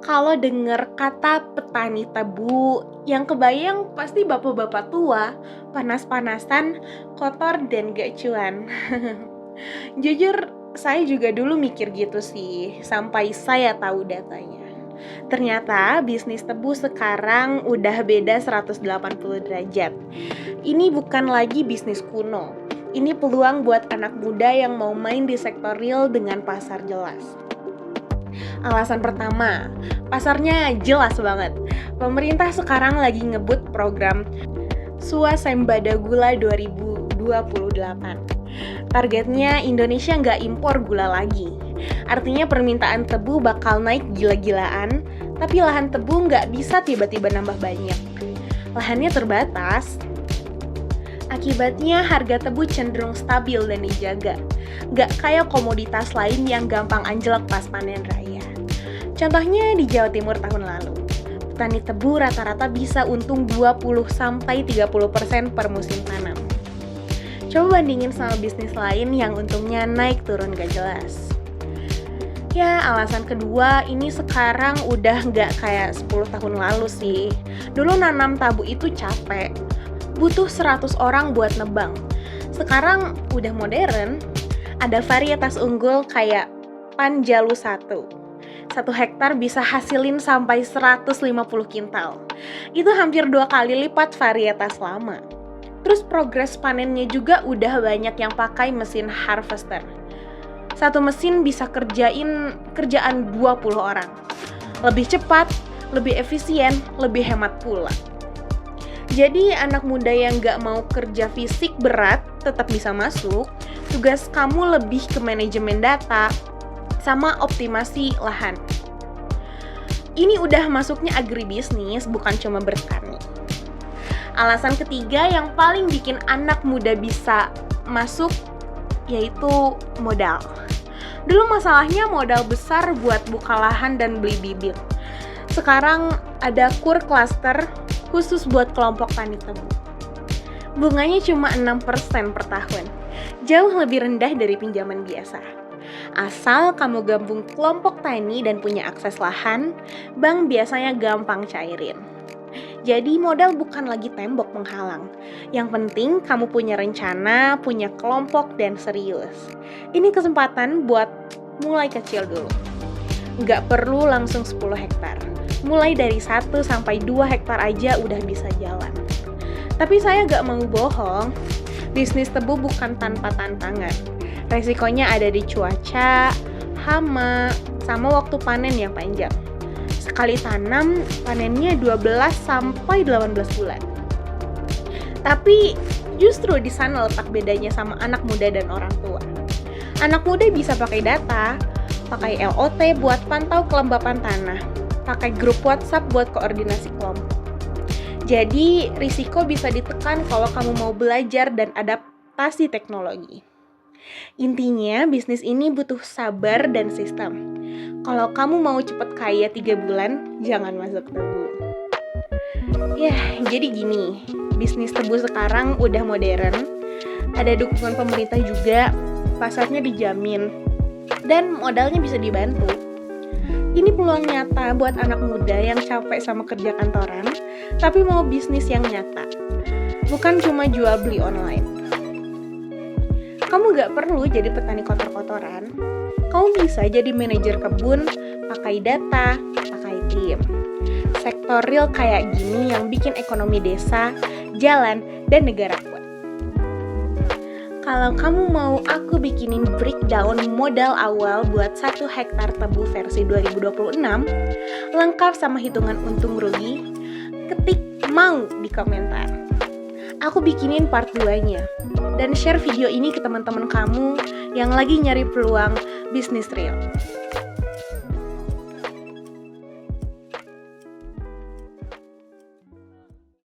Kalau denger kata petani tebu, yang kebayang pasti bapak-bapak tua, panas-panasan, kotor dan gak cuan. Jujur, saya juga dulu mikir gitu sih, sampai saya tahu datanya. Ternyata bisnis tebu sekarang udah beda 180 derajat. Ini bukan lagi bisnis kuno. Ini peluang buat anak muda yang mau main di sektor real dengan pasar jelas. Alasan pertama, pasarnya jelas banget. Pemerintah sekarang lagi ngebut program Swasembada Gula 2028. Targetnya Indonesia nggak impor gula lagi. Artinya permintaan tebu bakal naik gila-gilaan, tapi lahan tebu nggak bisa tiba-tiba nambah banyak. Lahannya terbatas. Akibatnya harga tebu cenderung stabil dan dijaga. Nggak kayak komoditas lain yang gampang anjlok pas panen raya. Contohnya di Jawa Timur tahun lalu. Petani tebu rata-rata bisa untung 20-30% per musim tanam. Coba bandingin sama bisnis lain yang untungnya naik turun gak jelas. Ya, alasan kedua, ini sekarang udah nggak kayak 10 tahun lalu sih. Dulu nanam tabu itu capek, butuh 100 orang buat nebang. Sekarang udah modern, ada varietas unggul kayak Panjalu 1. 1 hektar bisa hasilin sampai 150 kintal. Itu hampir 2 kali lipat varietas lama. Terus progres panennya juga udah banyak yang pakai mesin harvester. 1 mesin bisa kerjaan 20 orang. Lebih cepat, lebih efisien, lebih hemat pula. Jadi anak muda yang gak mau kerja fisik berat tetap bisa masuk. Tugas kamu lebih ke manajemen data sama optimasi lahan. Ini udah masuknya agribisnis, bukan cuma bertani. Alasan ketiga yang paling bikin anak muda bisa masuk yaitu modal. Dulu masalahnya modal besar buat buka lahan dan beli bibit. Sekarang ada KUR cluster khusus buat kelompok tani tebu. Bunganya cuma 6% per tahun. Jauh lebih rendah dari pinjaman biasa. Asal kamu gabung kelompok tani dan punya akses lahan, bank biasanya gampang cairin. Jadi modal bukan lagi tembok penghalang. Yang penting kamu punya rencana, punya kelompok, dan serius. Ini kesempatan buat mulai kecil dulu. Nggak perlu langsung 10 hektar. Mulai dari 1 sampai 2 hektar aja udah bisa jalan. Tapi saya nggak mau bohong, bisnis tebu bukan tanpa tantangan. Resikonya ada di cuaca, hama, sama waktu panen yang panjang. Sekali tanam, panennya 12 sampai 18 bulan. Tapi justru di sana letak bedanya sama anak muda dan orang tua. Anak muda bisa pakai data, pakai LOT buat pantau kelembapan tanah, pakai grup WhatsApp buat koordinasi kelompok. Jadi, risiko bisa ditekan kalau kamu mau belajar dan adaptasi teknologi. Intinya, bisnis ini butuh sabar dan sistem. Kalau kamu mau cepet kaya 3 bulan, jangan masuk tebu. Ya, jadi gini, bisnis tebu sekarang udah modern, ada dukungan pemerintah juga, pasarnya dijamin, dan modalnya bisa dibantu. Ini peluang nyata buat anak muda yang capek sama kerja kantoran, tapi mau bisnis yang nyata, bukan cuma jual beli online. Kamu gak perlu jadi petani kotor-kotoran. Kamu bisa jadi manajer kebun, pakai data, pakai tim. Sektor real kayak gini yang bikin ekonomi desa, jalan, dan negara kuat. Kalau kamu mau aku bikinin breakdown modal awal buat 1 hektar tebu versi 2026, lengkap sama hitungan untung rugi, ketik mau di komentar. Aku bikinin part 2-nya. Dan share video ini ke teman-teman kamu yang lagi nyari peluang bisnis real.